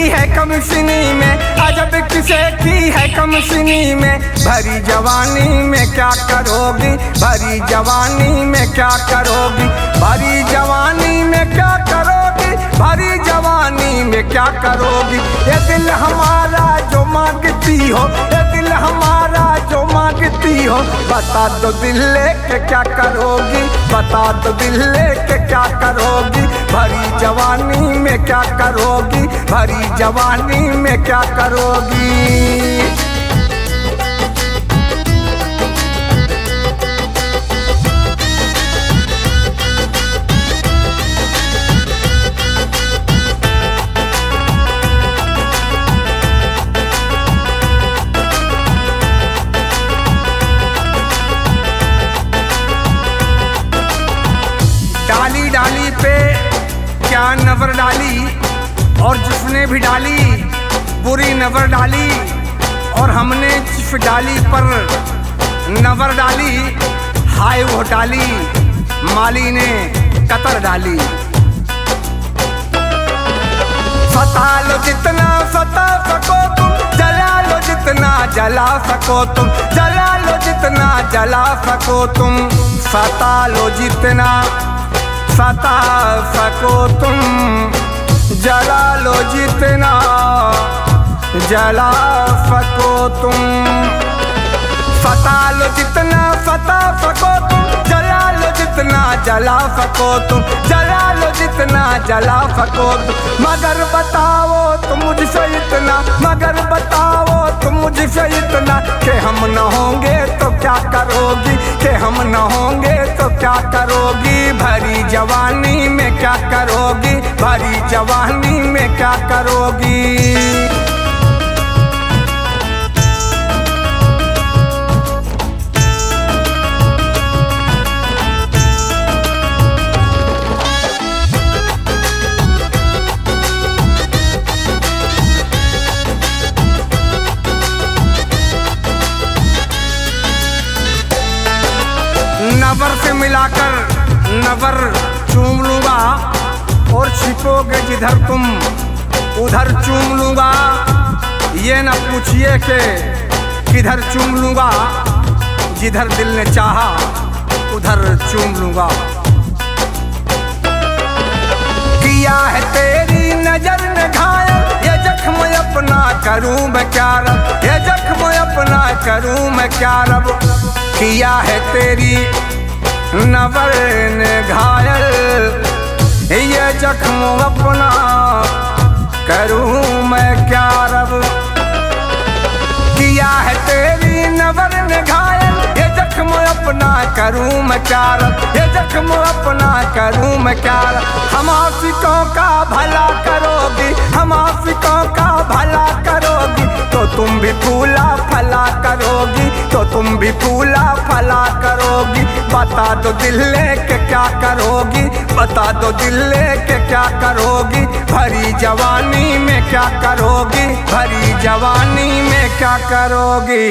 है कमसिनी में, अजब किसे की है कमसिनी में। भरी जवानी में क्या करोगी, भरी जवानी में क्या करोगी, भरी जवानी में क्या करोगी, भरी जवानी में क्या करोगी। ये दिल हमारा जो मांगती हो, ये दिल हमारा जो मांगती हो, बता दो दिल लेके क्या करोगी, बता दो दिल लेके क्या करोगी। भरी जवानी में क्या करोगी, भरी जवानी में क्या करोगी। डाली डाली पे क्या नजर डाली, और जिसने भी डाली बुरी नजर डाली, और हमने जिस डाली पर नजर डाली, हाय वो डाली माली ने कतर डाली। सता लो जितना सता सको तुम, जला लो जितना जला सको तुम, जला लो जितना जला सको तुम, सता लो जितना सता सको तुम, जला लो जितना जला सको तुम। सता लो जितना सता सको तुम, जला लो जितना जला सको तुम, जला लो जितना जला सको तुम। मगर बताओ तुम मुझसे इतना, मगर बताओ तुम मुझसे इतना, कि हम न होंगे तो क्या करोगी, कि हम न होंगे तो क्या करोगी। भरी जवानी में क्या करोगी, भरी जवानी में क्या करोगी। नवर से मिलाकर नवर चूम लूंगा, और छिपोगे जिधर तुम उधर चूम लूंगा। ये न पूछिए कि किधर चूम लूंगा, जिधर दिल ने चाहा उधर चूम लूंगा। किया है तेरी नजर ने घायल, ये जख्म अपना करूं मैं क्या रब, ये जख्म अपना करूं मैं क्या रब। किया है तेरी नजर ने घायल, ये जख्म अपना करूं मैं क्या रब। किया है तेरी नजर ने घायल, ये जख्म अपना करूं मैं क्या रब, ये जख्म अपना करूं मैं क्या रब। हम आशिकों का भला करोगी, हम आशिकों का भला करोगी, तो तुम भी फूला फला करोगी, तो तुम भी फूला फला करोगी। बता दो दिल लेके क्या करोगी, बता दो दिल लेके क्या करोगी। भरी जवानी में क्या करोगी, भरी जवानी में क्या करोगी।